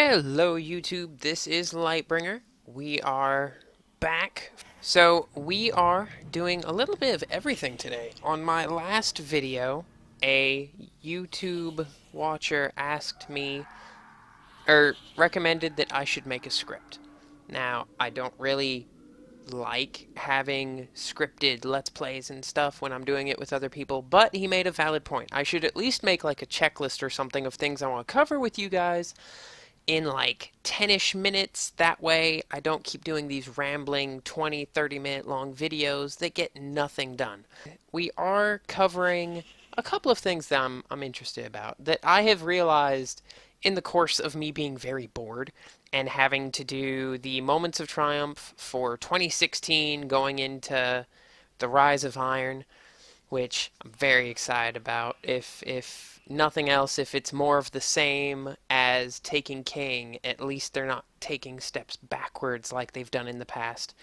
Hello YouTube, this is Lightbringer. We are back. So we are doing a little bit of everything today. On my last video, a YouTube watcher asked me, or recommended that I should make a script. Now, I don't really like having scripted Let's Plays and stuff when I'm doing it with other people, but he made a valid point. I should at least make like a checklist or something of things I want to cover with you guys in like 10-ish minutes. That way I don't keep doing these rambling 20-30 minute long videos that get nothing done. We are covering a couple of things that I'm interested about that I have realized in the course of me being very bored and having to do the Moments of Triumph for 2016 going into the Rise of Iron, which I'm very excited about. If nothing else, if it's more of the same as Taking King, at least they're not taking steps backwards like they've done in the past.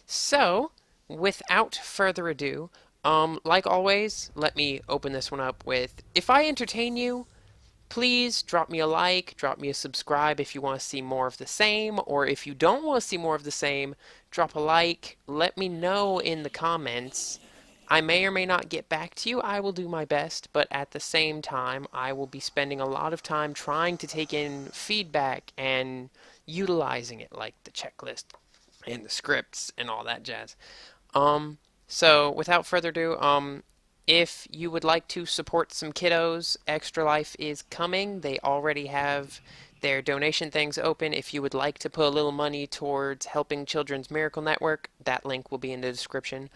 So, without further ado, like always, let me open this one up with, if I entertain you, please drop me a like, drop me a subscribe if you want to see more of the same, or if you don't want to see more of the same, drop a like, let me know in the comments. I may or may not get back to you. I will do my best, but at the same time, I will be spending a lot of time trying to take in feedback and utilizing it, like the checklist and the scripts and all that jazz. So without further ado, if you would like to support some kiddos, Extra Life is coming. They already have their donation things open. If you would like to put a little money towards helping Children's Miracle Network, that link will be in the description.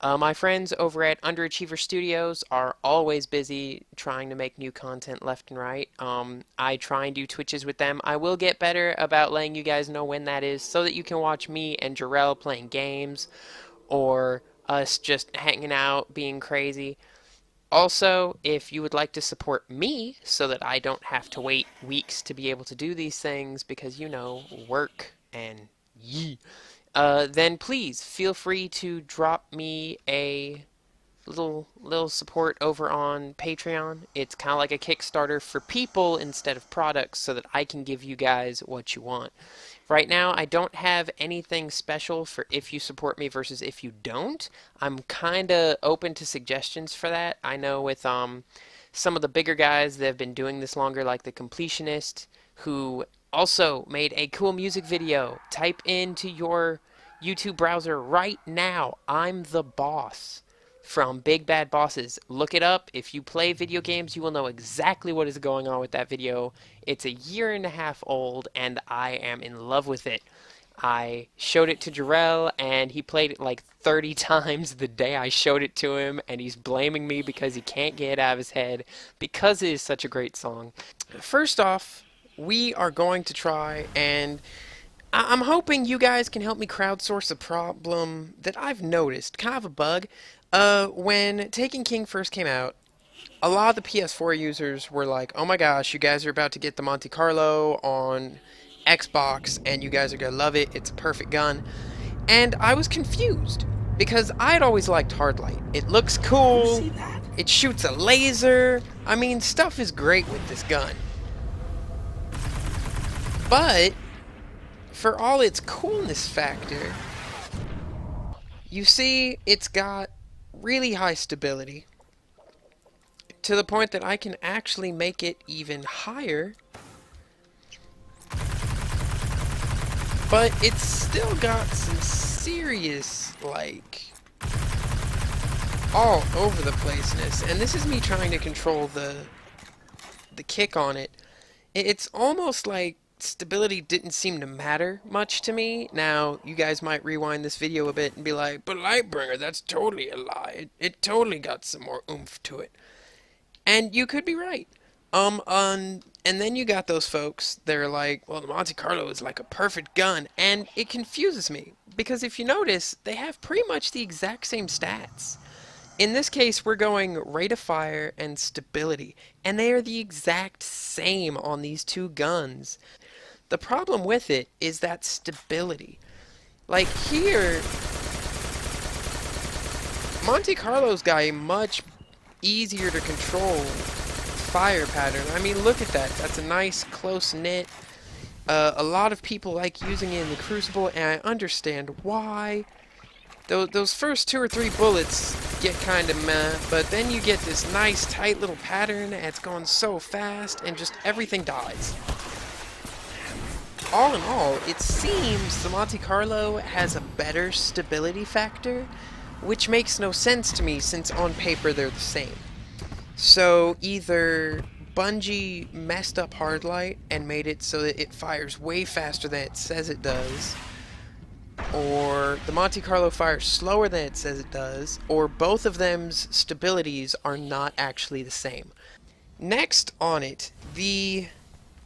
My friends over at Underachiever Studios are always busy trying to make new content left and right. I try and do Twitches with them. I will get better about letting you guys know when that is so that you can watch me and Jarrell playing games or us just hanging out, being crazy. Also, if you would like to support me so that I don't have to wait weeks to be able to do these things because, you know, work and yee, then please feel free to drop me a little support over on Patreon. It's kind of like a Kickstarter for people instead of products so that I can give you guys what you want. Right now, I don't have anything special for if you support me versus if you don't. I'm kind of open to suggestions for that. I know with some of the bigger guys that have been doing this longer, like the Completionist, who also made a cool music video. Type into your YouTube browser right now, "I'm the Boss" from Big Bad Bosses. Look it up. If you play video games, you will know exactly what is going on with that video. It's a year and a half old, and I am in love with it. I showed it to Jarrell, and he played it like 30 times the day I showed it to him, and he's blaming me because he can't get it out of his head because it is such a great song. First off, we are going to try, and I'm hoping you guys can help me crowdsource a problem that I've noticed, kind of a bug. When Taken King first came out, a lot of the PS4 users were like, "Oh my gosh, you guys are about to get the Monte Carlo on Xbox, and you guys are gonna love it. It's a perfect gun." And I was confused because I'd always liked Hardlight. It looks cool. It shoots a laser. I mean, stuff is great with this gun. But for all its coolness factor, you see, it's got really high stability to the point that I can actually make it even higher, but it's still got some serious, like, all over the placeness. And this is me trying to control the kick on it. It's almost like stability didn't seem to matter much to me. Now, you guys might rewind this video a bit and be like, "But Lightbringer, that's totally a lie. It totally got some more oomph to it." And you could be right. And then you got those folks that are like, "Well, the Monte Carlo is like a perfect gun," and it confuses me because if you notice, they have pretty much the exact same stats. In this case, we're going rate of fire and stability, and they are the exact same on these two guns. The problem with it is that stability. Like here, Monte Carlo's got a much easier to control fire pattern. I mean, look at that. That's a nice close knit. A lot of people like using it in the Crucible, and I understand why. Those first 2 or 3 bullets get kind of meh, but then you get this nice tight little pattern, and it's going so fast, and just everything dies. All in all, it seems the Monte Carlo has a better stability factor, which makes no sense to me since on paper they're the same. So either Bungie messed up Hardlight and made it so that it fires way faster than it says it does, or the Monte Carlo fires slower than it says it does, or both of them's stabilities are not actually the same. Next on it, the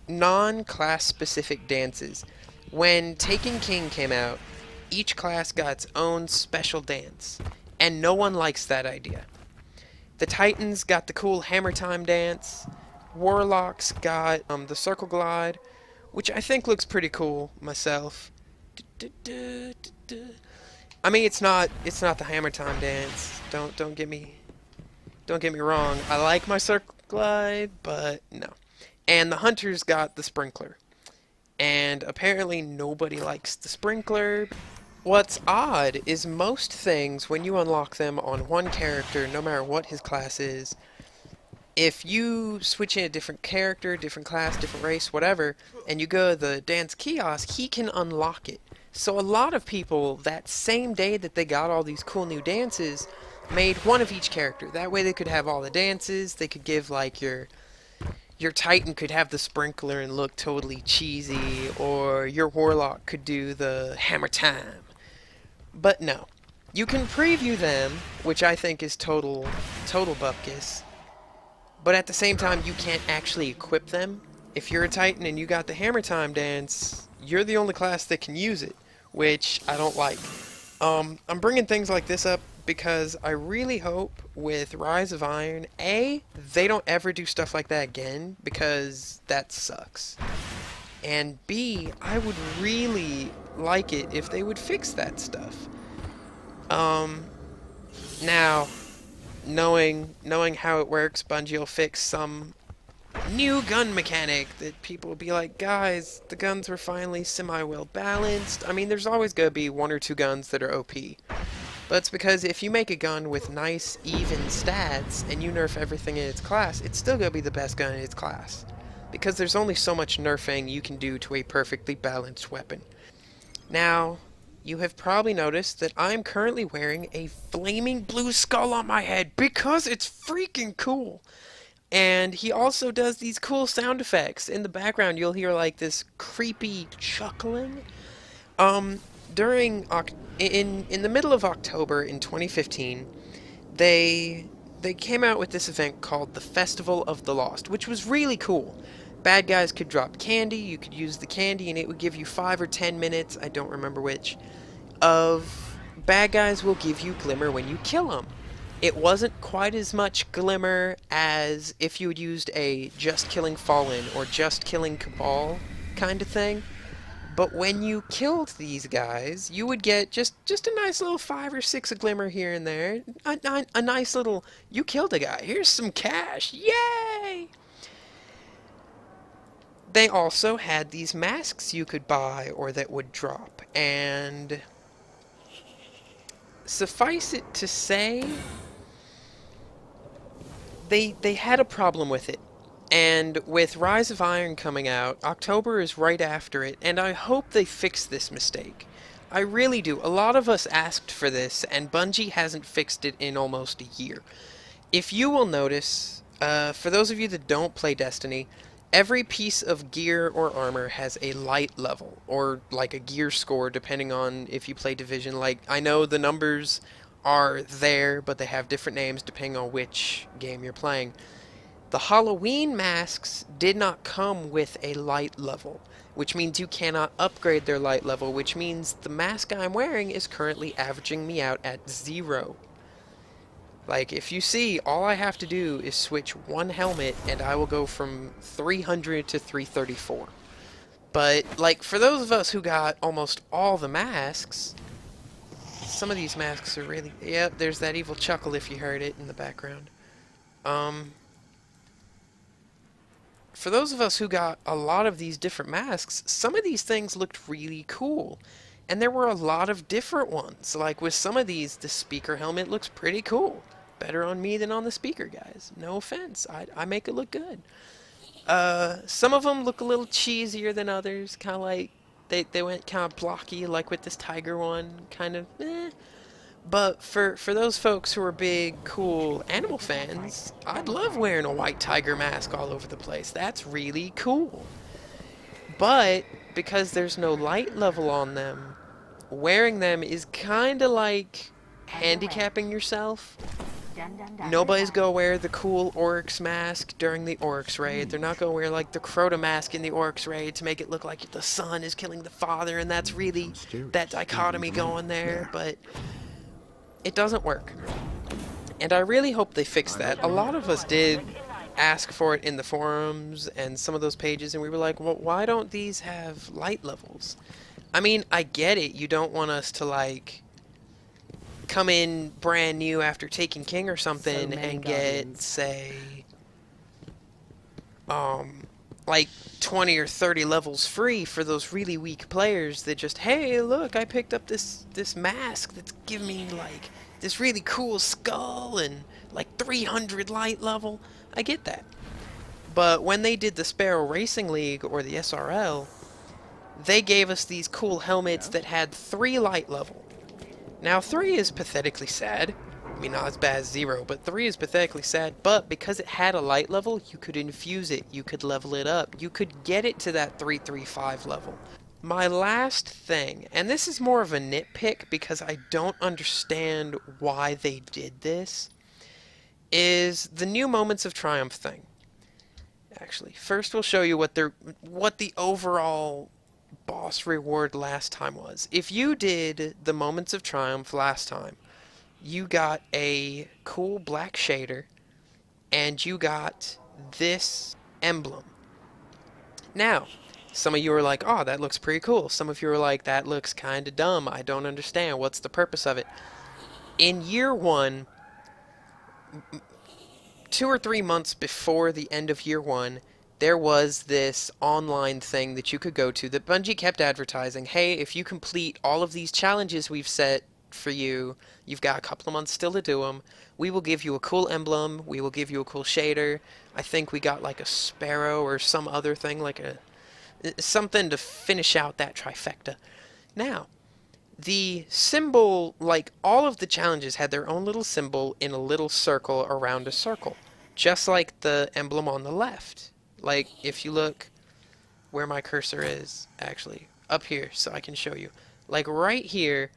non-class specific dances. When Taken King came out, each class got its own special dance, and no one likes that idea. The Titans got the cool Hammer Time dance, Warlocks got the Circle Glide, which I think looks pretty cool myself. I mean, it's not the Hammer Time dance. Don't get me wrong. I like my Circle Glide, but no. And the Hunters got the Sprinkler. And apparently nobody likes the Sprinkler. What's odd is most things, when you unlock them on one character, no matter what his class is, if you switch in a different character, different class, different race, whatever, and you go to the dance kiosk, he can unlock it. So a lot of people, that same day that they got all these cool new dances, made one of each character. That way they could have all the dances, they could give, like, your Titan could have the Sprinkler and look totally cheesy, or your Warlock could do the Hammer Time. But no. You can preview them, which I think is total bupkis. But at the same time, you can't actually equip them. If you're a Titan and you got the Hammer Time dance, you're the only class that can use it, which I don't like. I'm bringing things like this up because I really hope with Rise of Iron, A, they don't ever do stuff like that again, because that sucks. And B, I would really like it if they would fix that stuff. Now, knowing how it works, Bungie will fix some new gun mechanic that people will be like, guys, the guns were finally semi-well balanced. I mean, there's always going to be 1 or 2 guns that are OP. But it's because if you make a gun with nice, even stats, and you nerf everything in its class, it's still going to be the best gun in its class. Because there's only so much nerfing you can do to a perfectly balanced weapon. Now, you have probably noticed that I'm currently wearing a flaming blue skull on my head because it's freaking cool. And he also does these cool sound effects. In the background, you'll hear like this creepy chuckling. In the middle of October in 2015, they came out with this event called the Festival of the Lost, which was really cool. Bad guys could drop candy, you could use the candy, and it would give you 5 or 10 minutes, I don't remember which, of bad guys will give you glimmer when you kill them. It wasn't quite as much glimmer as if you had used a just killing Fallen or just killing Cabal kind of thing. But when you killed these guys, you would get just a nice little 5 or 6 a glimmer here and there. A nice little, you killed a guy, here's some cash, yay! They also had these masks you could buy or that would drop, and suffice it to say, they had a problem with it. And with Rise of Iron coming out, October is right after it, and I hope they fix this mistake. I really do. A lot of us asked for this, and Bungie hasn't fixed it in almost a year. If you will notice, for those of you that don't play Destiny, every piece of gear or armor has a light level, or like a gear score, depending on if you play Division. Like, I know the numbers are there, but they have different names depending on which game you're playing. The Halloween masks did not come with a light level, which means you cannot upgrade their light level, which means the mask I'm wearing is currently averaging me out at 0. Like, if you see, all I have to do is switch one helmet, and I will go from 300 to 334. But, like, for those of us who got almost all the masks, some of these masks are really... Yep, there's that evil chuckle if you heard it in the background. for those of us who got a lot of these different masks, some of these things looked really cool. And there were a lot of different ones. Like with some of these, the speaker helmet looks pretty cool. Better on me than on the speaker, guys. No offense. I make it look good. Some of them look a little cheesier than others. Kind of like they went kind of blocky, like with this tiger one. Kind of eh. But for those folks who are big, cool animal fans, I'd love wearing a white tiger mask all over the place. That's really cool. But because there's no light level on them, wearing them is kind of like handicapping yourself. Nobody's gonna wear the cool Oryx mask during the Oryx raid. They're not gonna wear like the Crota mask in the Oryx raid to make it look like the son is killing the father, and that's really that dichotomy going there, but it doesn't work. And I really hope they fix that. A lot of us did ask for it in the forums and some of those pages, and we were like, well, why don't these have light levels? I mean, I get it. You don't want us to, like, come in brand new after taking King or something and get, say, like 20 or 30 levels free for those really weak players that just, hey, look, I picked up this mask that's giving me, like, this really cool skull and, like, 300 light level. I get that. But when they did the Sparrow Racing League or the SRL, they gave us these cool helmets that had 3 light level. Now, 3 is pathetically sad. I mean, not as bad as 0, but 3 is pathetically sad. But because it had a light level, you could infuse it. You could level it up. You could get it to that 335 level. My last thing, and this is more of a nitpick because I don't understand why they did this, is the new Moments of Triumph thing. Actually, first we'll show you what the overall boss reward last time was. If you did the Moments of Triumph last time, you got a cool black shader, and you got this emblem. Now, some of you are like, oh, that looks pretty cool. Some of you are like, that looks kind of dumb. I don't understand. What's the purpose of it? In year 1, 2 or 3 months before the end of year 1, there was this online thing that you could go to that Bungie kept advertising. Hey, if you complete all of these challenges we've set for you, you've got a couple of months still to do them, we will give you a cool emblem, we will give you a cool shader. I think we got like a sparrow or some other thing, like something to finish out that trifecta. Now, the symbol, like all of the challenges had their own little symbol in a little circle around a circle, just like the emblem on the left. Like, if you look where my cursor is, actually, up here, so I can show you. Like, right here,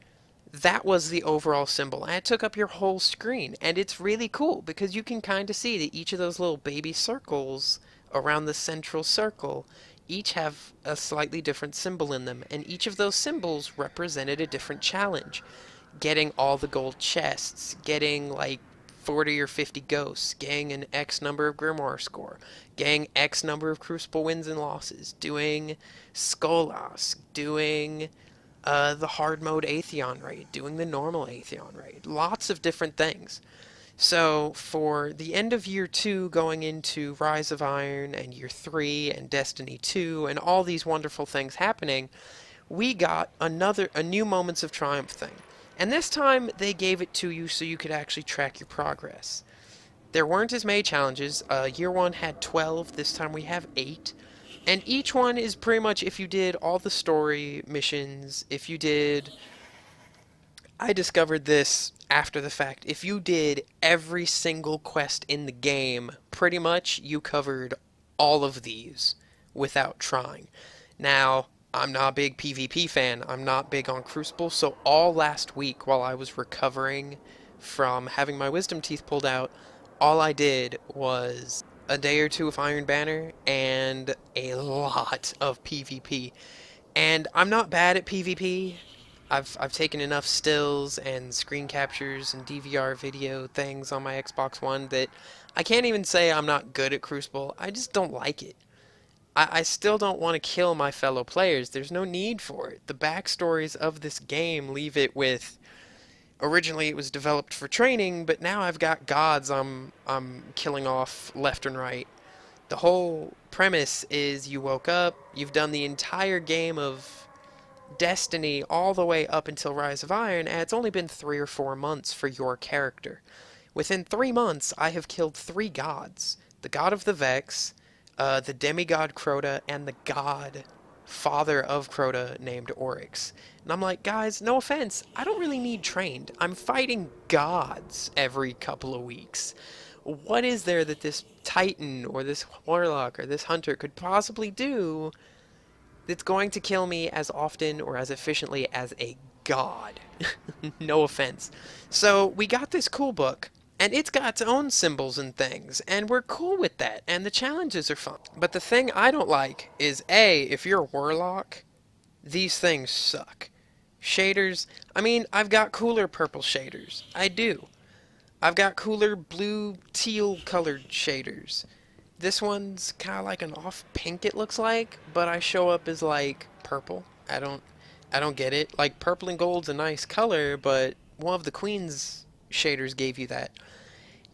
that was the overall symbol, and it took up your whole screen, and it's really cool, because you can kind of see that each of those little baby circles around the central circle each have a slightly different symbol in them, and each of those symbols represented a different challenge. Getting all the gold chests, getting, like, 40 or 50 ghosts, getting an X number of Grimoire score, getting X number of Crucible wins and losses, doing Skolas, doing the hard mode Atheon raid, doing the normal Atheon raid. Lots of different things. So for the end of year 2 going into Rise of Iron and year 3 and Destiny 2 and all these wonderful things happening, we got a new Moments of Triumph thing. And this time, they gave it to you so you could actually track your progress. There weren't as many challenges. Year 1 had 12. This time we have 8. And each one is pretty much if you did all the story missions, if you did... I discovered this after the fact. If you did every single quest in the game, pretty much you covered all of these without trying. Now, I'm not a big PvP fan. I'm not big on Crucible, so all last week while I was recovering from having my wisdom teeth pulled out, all I did was a day or 2 of Iron Banner and a lot of PvP. And I'm not bad at PvP. I've taken enough stills and screen captures and DVR video things on my Xbox One that I can't even say I'm not good at Crucible. I just don't like it. I still don't want to kill my fellow players. There's no need for it. The backstories of this game leave it with... Originally it was developed for training, but now I've got gods I'm killing off left and right. The whole premise is you woke up, you've done the entire game of Destiny all the way up until Rise of Iron, and it's only been 3 or 4 months for your character. Within 3 months, I have killed 3 gods: the god of the Vex, the demigod Crota, and the god father of Crota named Oryx. And I'm like, guys, no offense, I don't really need trained. I'm fighting gods every couple of weeks. What is there that this Titan or this Warlock or this Hunter could possibly do that's going to kill me as often or as efficiently as a god? No offense. So we got this cool book, and it's got its own symbols and things, and we're cool with that, and the challenges are fun. But the thing I don't like is, A, if you're a warlock, these things suck. Shaders, I mean, I've got cooler purple shaders. I do. I've got cooler blue teal colored shaders. This one's kind of like an off pink, it looks like, but I show up as like purple. I don't get it. Like, purple and gold's a nice color, but one of the queen's shaders gave you that.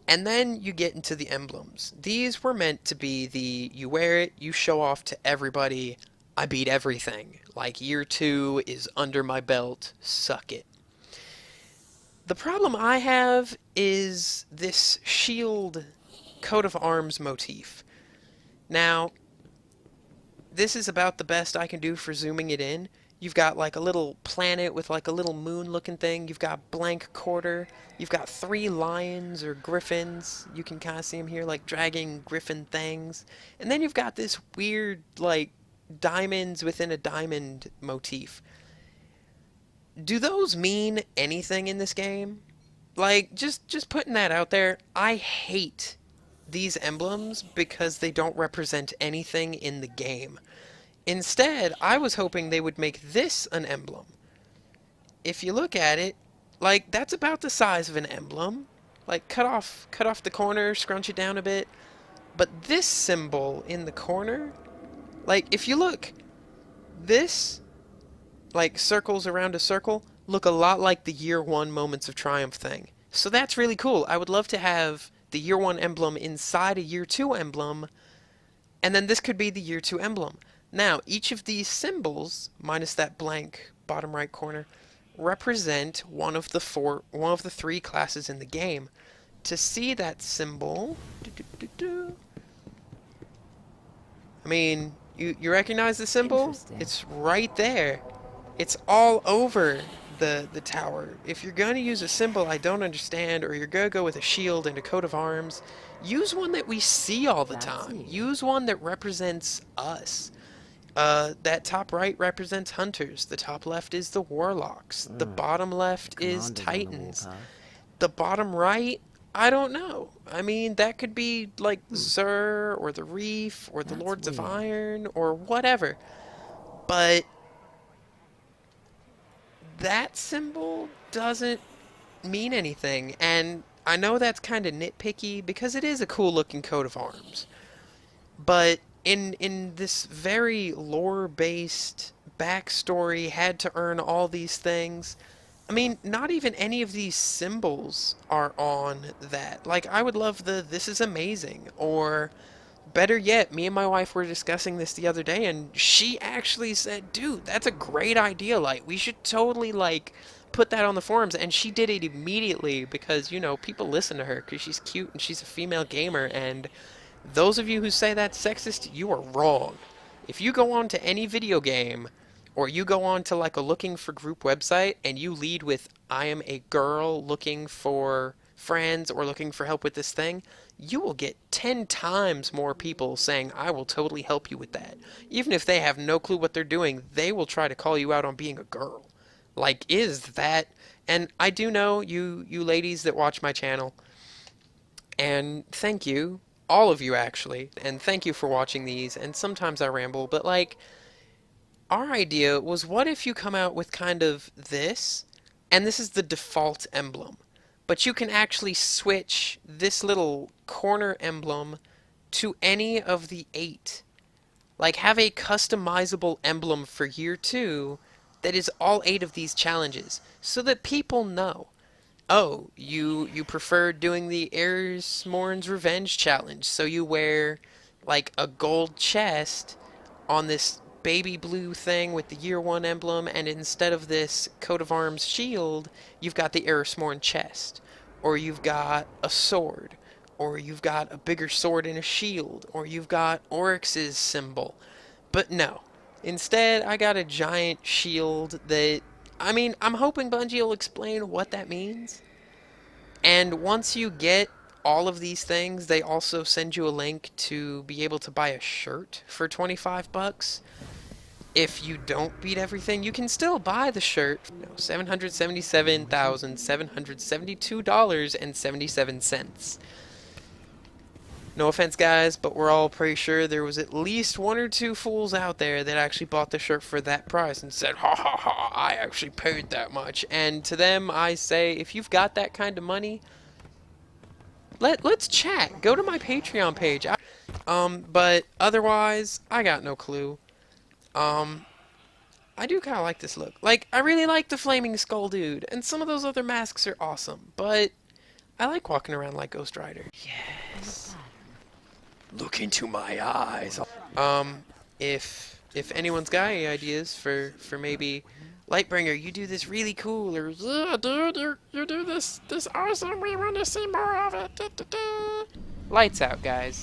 And then you get into the emblems. These were meant to be the you wear it, you show off to everybody, I beat everything. Like, year 2 is under my belt, suck it. The problem I have is this shield coat of arms motif. Now, this is about the best I can do for zooming it in. You've got like a little planet with like a little moon looking thing. You've got blank quarter. You've got 3 lions or griffins. You can kind of see them here, like dragging griffin things. And then you've got this weird like diamonds within a diamond motif. Do those mean anything in this game? Like, just putting that out there, I hate these emblems because they don't represent anything in the game. Instead, I was hoping they would make this an emblem. If you look at it, like, that's about the size of an emblem. Like, cut off the corner, scrunch it down a bit. But this symbol in the corner, like, if you look, this, like, circles around a circle, look a lot like the year 1 Moments of Triumph thing. So that's really cool. I would love to have the year 1 emblem inside a year 2 emblem, and then this could be the year 2 emblem. Now, each of these symbols, minus that blank bottom right corner, represent one of the 3 classes in the game. To see that symbol, I mean, you recognize the symbol? It's right there. It's all over the tower. If you're going to use a symbol I don't understand, or you're going to go with a shield and a coat of arms, use one that we see all the time. Use one that represents us. That top right represents hunters. The top left is the warlocks. The bottom left is titans. The bottom right, I don't know. I mean, that could be like Xur or the Reef or the Lords of Iron or whatever. But that symbol doesn't mean anything. And I know that's kind of nitpicky because it is a cool looking coat of arms. But in this very lore-based backstory, had to earn all these things, I mean, not even any of these symbols are on that. Like, I would love the "this is amazing," or better yet, me and my wife were discussing this the other day, and she actually said, dude, that's a great idea. Like, we should totally, like, put that on the forums. And she did it immediately because, you know, people listen to her because she's cute and she's a female gamer. And those of you who say that's sexist, you are wrong. If you go on to any video game, or you go on to like a looking for group website and you lead with "I am a girl looking for friends or looking for help with this thing," you will get 10 times more people saying, "I will totally help you with that." Even if they have no clue what they're doing, they will try to call you out on being a girl. Like, is that... And I do know you ladies that watch my channel, and thank you, all of you actually, and thank you for watching these, and sometimes I ramble, but like, our idea was, what if you come out with kind of this, and this is the default emblem, but you can actually switch this little corner emblem to any of the 8. Like, have a customizable emblem for year 2 that is all 8 of these challenges, so that people know, oh, you prefer doing the Erismorn's Revenge challenge, so you wear like a gold chest on this baby blue thing with the year one emblem, and instead of this coat of arms shield, you've got the Erismorn chest, or you've got a sword, or you've got a bigger sword and a shield, or you've got Oryx's symbol. But no. Instead, I got a giant shield that, I mean, I'm hoping Bungie will explain what that means. And once you get all of these things, they also send you a link to be able to buy a shirt for 25 bucks. If you don't beat everything, you can still buy the shirt. No, $777,772.77. No offense, guys, but we're all pretty sure there was at least one or two fools out there that actually bought the shirt for that price and said, ha ha ha, I actually paid that much. And to them, I say, if you've got that kind of money, let's chat. Go to my Patreon page. But otherwise, I got no clue. I do kind of like this look. Like, I really like the Flaming Skull dude, and some of those other masks are awesome, but I like walking around like Ghost Rider. Yes. Look into my eyes. If anyone's got any ideas for maybe Lightbringer, you do this really cool, or yeah, dude, you do this awesome. We want to see more of it. Lights out, guys.